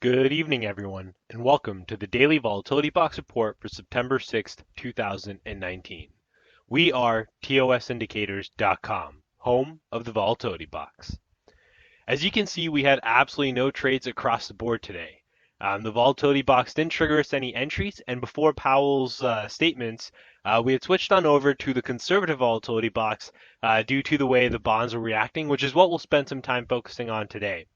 Good evening, everyone, and welcome to the Daily Volatility Box Report for September 6th, 2019. We are TOSindicators.com, home of the Volatility Box. As you can see, we had absolutely no trades across the board today. The Volatility Box didn't trigger us any entries, and before Powell's statements, we had switched on over to the conservative Volatility Box due to the way the bonds were reacting, which is what we'll spend some time focusing on today.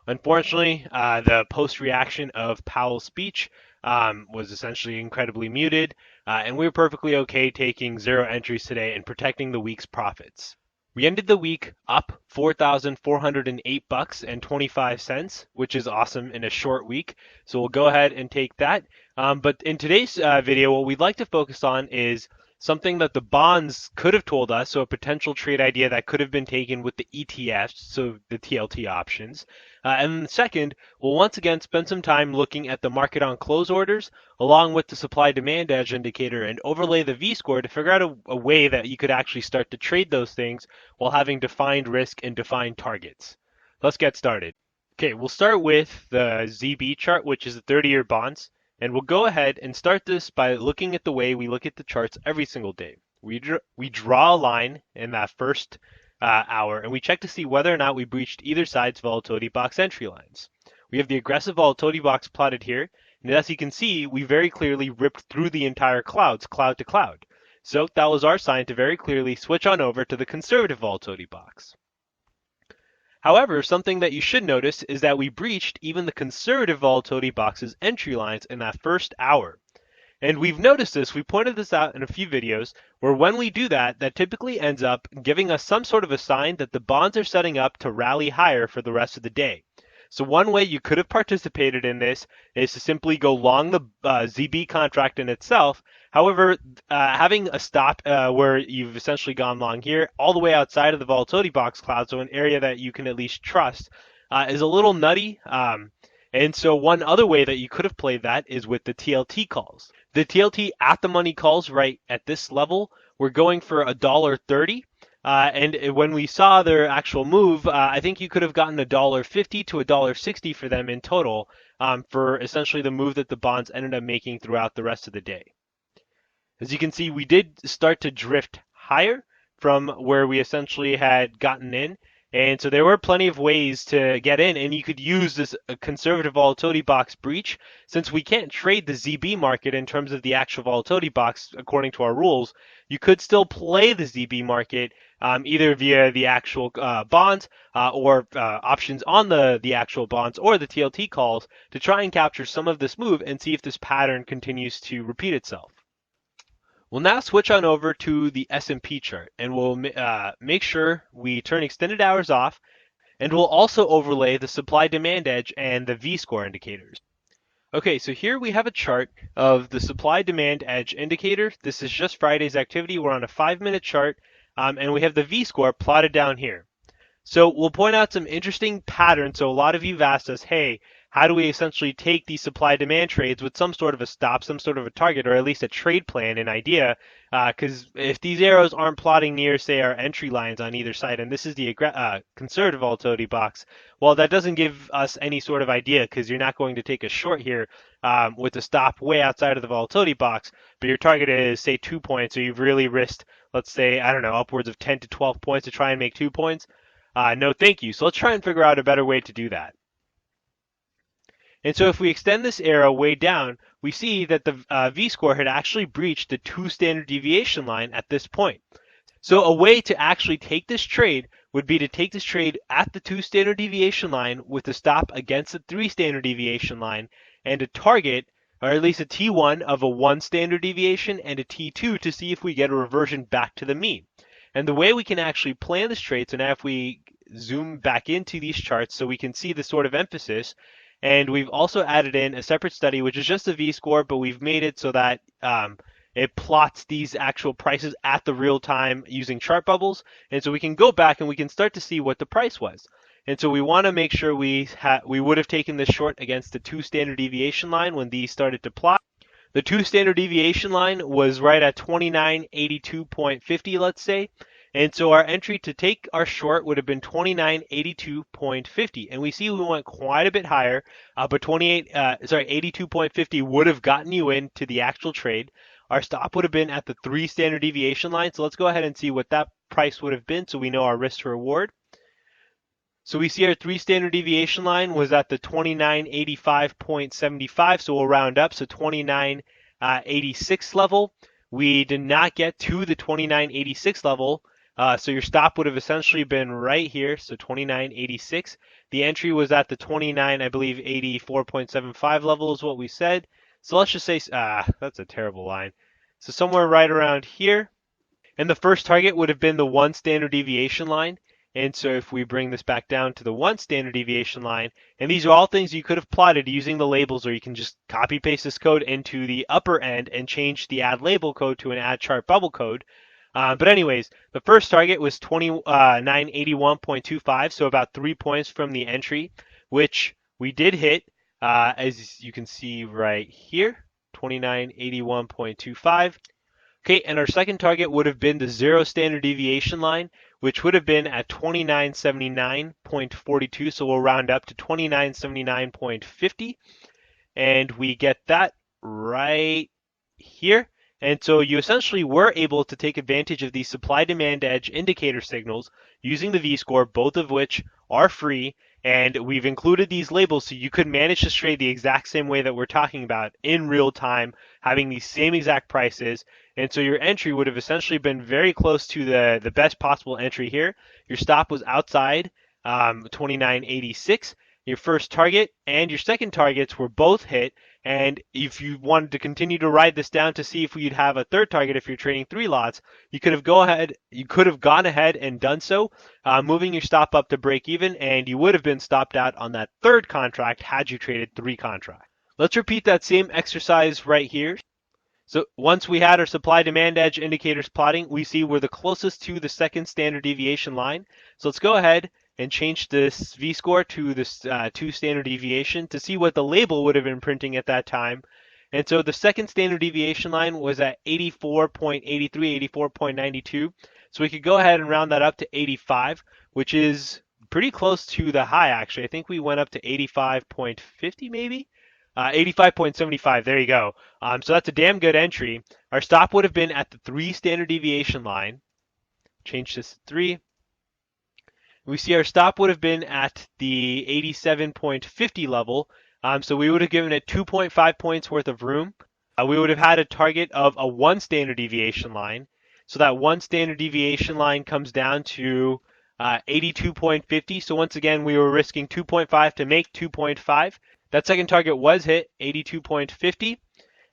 Unfortunately, the post-reaction of Powell's speech was essentially incredibly muted, and we were perfectly okay taking zero entries today and protecting the week's profits. We ended the week up $4,408 and 25 cents, which is awesome in a short week. So we'll go ahead and take that. But in today's video, what we'd like to focus on is something that the bonds could have told us, so a potential trade idea that could have been taken with the ETFs, so the TLT options. And second, we'll once again spend some time looking at the market on close orders, along with the supply demand edge indicator, and overlay the VScore to figure out a way that you could actually start to trade those things while having defined risk and defined targets. Let's get started. Okay, we'll start with the ZB chart, which is the 30-year bonds. And we'll go ahead and start this by looking at the way we look at the charts every single day. We draw a line in that first hour, and we check to see whether or not we breached either side's volatility box entry lines. We have the aggressive volatility box plotted here, and as you can see, we very clearly ripped through the entire cloud to cloud. So that was our sign to very clearly switch on over to the conservative volatility box. However, something that you should notice is that we breached even the conservative volatility box's entry lines in that first hour. And we've noticed this, we pointed this out in a few videos, where when we do that, that typically ends up giving us some sort of a sign that the bonds are setting up to rally higher for the rest of the day. So one way you could have participated in this is to simply go long the ZB contract in itself. However, having a stop where you've essentially gone long here, all the way outside of the volatility box cloud, so an area that you can at least trust, is a little nutty. And so one other way that you could have played that is with the TLT calls. The TLT at the money calls right at this level, we're going for $1.30. And when we saw their actual move, I think you could have gotten $1.50 to $1.60 for them in total for essentially the move that the bonds ended up making throughout the rest of the day. As you can see, we did start to drift higher from where we essentially had gotten in. And so there were plenty of ways to get in, and you could use this conservative volatility box breach. Since we can't trade the ZB market in terms of the actual volatility box according to our rules, you could still play the ZB market either via the actual bonds or options on the actual bonds or the TLT calls to try and capture some of this move and see if this pattern continues to repeat itself. We'll now switch on over to the S&P chart, and we'll make sure we turn extended hours off, and we'll also overlay the supply-demand edge and the VScore indicators. Okay, so here we have a chart of the supply-demand edge indicator. This is just Friday's activity. We're on a 5-minute chart, and we have the VScore plotted down here. So we'll point out some interesting patterns. So a lot of you have asked us, hey, how do we essentially take these supply-demand trades with some sort of a stop, some sort of a target, or at least a trade plan, an idea? Because if these arrows aren't plotting near, say, our entry lines on either side, and this is the conservative volatility box, well, that doesn't give us any sort of idea because you're not going to take a short here with a stop way outside of the volatility box, but your target is, say, 2 points, so you've really risked, let's say, I don't know, upwards of 10 to 12 points to try and make 2 points. No, thank you. So let's try and figure out a better way to do that. And so if we extend this arrow way down, we see that the V-score had actually breached the 2 standard deviation line at this point. So a way to actually take this trade would be to take this trade at the 2 standard deviation line with a stop against the 3 standard deviation line and a target, or at least a T1 of a 1 standard deviation and a T2 to see if we get a reversion back to the mean. And the way we can actually plan this trade, so now if we zoom back into these charts so we can see the sort of emphasis, and we've also added in a separate study, which is just a V-score, but we've made it so that it plots these actual prices at the real time using chart bubbles. And so we can go back and we can start to see what the price was. And so we want to make sure we would have taken this short against the 2 standard deviation line when these started to plot. The 2 standard deviation line was right at 2982.50, let's say. And so our entry to take our short would have been 2982.50. And we see we went quite a bit higher, but 82.50 would have gotten you into the actual trade. Our stop would have been at the 3 standard deviation line. So let's go ahead and see what that price would have been so we know our risk to reward. So we see our 3 standard deviation line was at the 2985.75, so we'll round up, so 2986 level. We did not get to the 2986 level, so your stop would have essentially been right here, so 2986. The entry was at the 29, I believe, 84.75 level is what we said. So let's just say, that's a terrible line. So somewhere right around here. And the first target would have been the 1 standard deviation line. And so if we bring this back down to the 1 standard deviation line, and these are all things you could have plotted using the labels, or you can just copy paste this code into the upper end and change the add label code to an add chart bubble code. But anyways, the first target was 2981.25, so about 3 points from the entry, which we did hit, as you can see right here, 2981.25. Okay, and our second target would have been the 0 standard deviation line, which would have been at 2979.42, so we'll round up to 2979.50, and we get that right here. And so you essentially were able to take advantage of these supply-demand edge indicator signals using the VScore, both of which are free, and we've included these labels so you could manage this trade the exact same way that we're talking about in real time, having these same exact prices. And so your entry would have essentially been very close to the best possible entry here. Your stop was outside 2986. Your first target and your second targets were both hit. And if you wanted to continue to ride this down to see if you'd have a third target, if you're trading 3 lots, you could have gone ahead and done so, moving your stop up to break even, and you would have been stopped out on that third contract had you traded 3 contracts. Let's repeat that same exercise right here. So once we had our supply demand edge indicators plotting, we see we're the closest to the 2nd standard deviation line. So let's go ahead and change this V-score to this 2 standard deviation to see what the label would have been printing at that time. And so the 2nd standard deviation line was at 84.83, 84.92. So we could go ahead and round that up to 85, which is pretty close to the high, actually. I think we went up to 85.50 maybe? 85.75, there you go. So that's a damn good entry. Our stop would have been at the 3 standard deviation line. Change this to 3. We see our stop would have been at the 87.50 level. So we would have given it 2.5 points worth of room. We would have had a target of a 1 standard deviation line. So that 1 standard deviation line comes down to 82.50. So once again, we were risking 2.5 to make 2.5. That second target was hit, 82.50.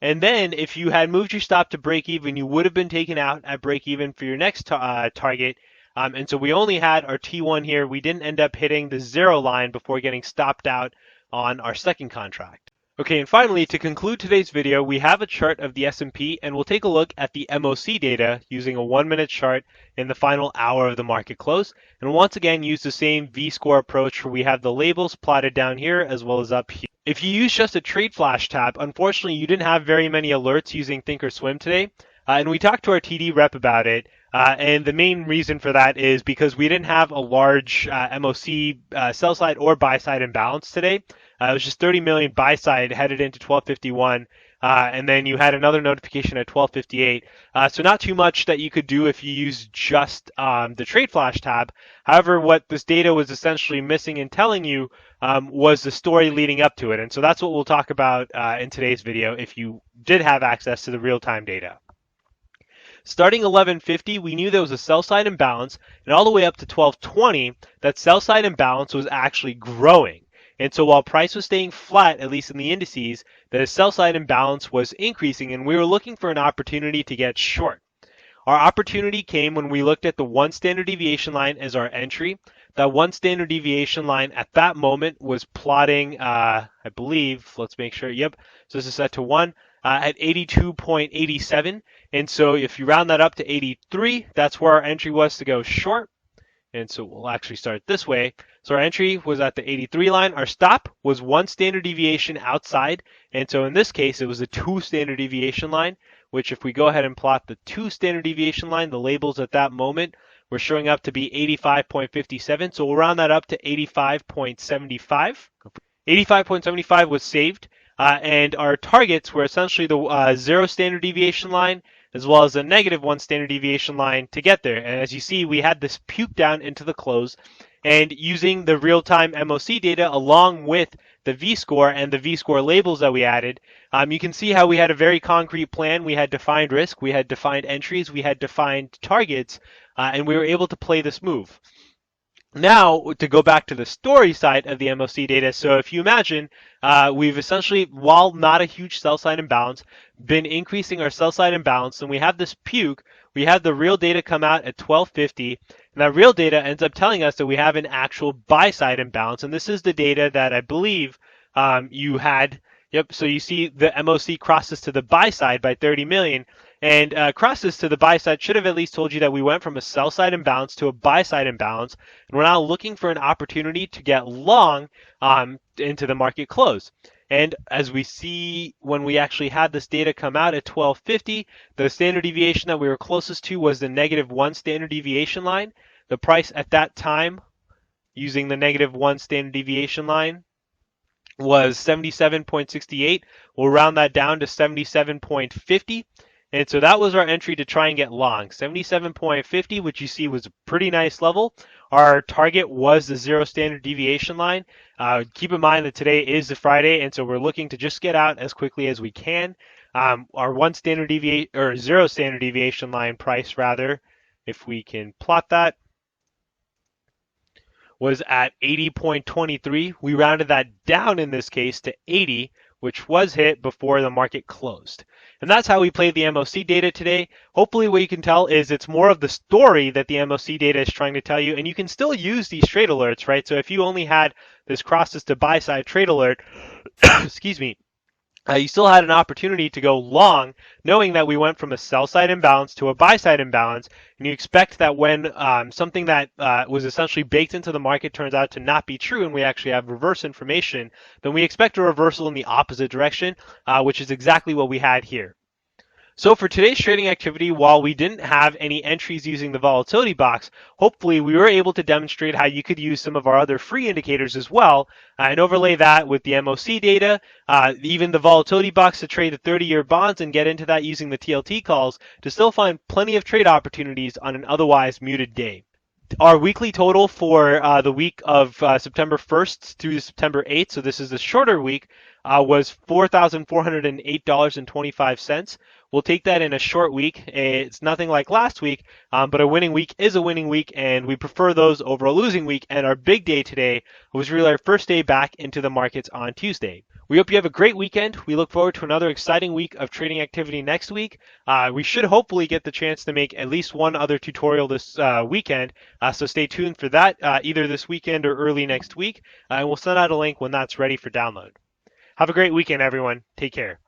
And then if you had moved your stop to break even, you would have been taken out at break even for your next target. And so we only had our T1 here. We didn't end up hitting the 0 line before getting stopped out on our second contract. Okay, and finally, to conclude today's video, we have a chart of the S&P, and we'll take a look at the MOC data using a 1-minute chart in the final hour of the market close. And once again, use the same V-score approach where we have the labels plotted down here as well as up here. If you use just a trade flash tab, unfortunately, you didn't have very many alerts using Thinkorswim today. And we talked to our TD rep about it. And the main reason for that is because we didn't have a large MOC sell side or buy side imbalance today. It was just 30 million buy side headed into 1251. And then you had another notification at 1258. So not too much that you could do if you use just the trade flash tab. However, what this data was essentially missing and telling you was the story leading up to it. And so that's what we'll talk about in today's video if you did have access to the real-time data. Starting 1150, we knew there was a sell side imbalance, and all the way up to 1220, that sell side imbalance was actually growing. And so while price was staying flat, at least in the indices, the sell side imbalance was increasing, and we were looking for an opportunity to get short. Our opportunity came when we looked at the 1 standard deviation line as our entry. That 1 standard deviation line at that moment was plotting, I believe, let's make sure, yep, so this is set to 1, at 82.87. And so if you round that up to 83, that's where our entry was to go short. And so we'll actually start this way. So our entry was at the 83 line. Our stop was 1 standard deviation outside. And so in this case, it was a 2 standard deviation line, which if we go ahead and plot the 2 standard deviation line, the labels at that moment we're showing up to be 85.57. So we'll round that up to 85.75. 85.75 was saved, and our targets were essentially the 0 standard deviation line as well as a -1 standard deviation line to get there. And as you see, we had this puke down into the close, and using the real-time MOC data along with the VScore and the VScore labels that we added, you can see how we had a very concrete plan. We had defined risk, we had defined entries, we had defined targets, and we were able to play this move. Now, to go back to the story side of the MOC data, so if you imagine, we've essentially, while not a huge sell side imbalance, been increasing our sell side imbalance, and we have this puke. We have the real data come out at 1250, and that real data ends up telling us that we have an actual buy side imbalance, and this is the data that I believe you had. Yep, so you see the MOC crosses to the buy side by 30 million, and crosses to the buy side should have at least told you that we went from a sell side imbalance to a buy side imbalance, and we're now looking for an opportunity to get long into the market close. And as we see when we actually had this data come out at 1250, the standard deviation that we were closest to was the -1 standard deviation line. The price at that time, using the -1 standard deviation line, was 77.68. We'll round that down to 77.50. And so that was our entry to try and get long. 77.50, which you see was a pretty nice level. Our target was the 0 standard deviation line. Keep in mind that today is the Friday, and so we're looking to just get out as quickly as we can. Our 1 standard deviation, or 0 standard deviation line price rather, if we can plot that, was at 80.23. We rounded that down in this case to 80, which was hit before the market closed. And that's how we played the MOC data today. Hopefully what you can tell is it's more of the story that the MOC data is trying to tell you, and you can still use these trade alerts, right? So if you only had this crosses to buy side trade alert, excuse me, you still had an opportunity to go long, knowing that we went from a sell side imbalance to a buy side imbalance, and you expect that when something that was essentially baked into the market turns out to not be true, and we actually have reverse information, then we expect a reversal in the opposite direction, which is exactly what we had here. So for today's trading activity, while we didn't have any entries using the volatility box, hopefully we were able to demonstrate how you could use some of our other free indicators as well, and overlay that with the MOC data, even the volatility box to trade the 30-year bonds and get into that using the TLT calls to still find plenty of trade opportunities on an otherwise muted day. Our weekly total for the week of September 1st through September 8th, so this is the shorter week, was $4,408.25. We'll take that in a short week. It's nothing like last week, but a winning week is a winning week, and we prefer those over a losing week. And our big day today was really our first day back into the markets on Tuesday. We hope you have a great weekend. We look forward to another exciting week of trading activity next week. We should hopefully get the chance to make at least one other tutorial this weekend, so stay tuned for that either this weekend or early next week, and we'll send out a link when that's ready for download. Have a great weekend, everyone. Take care.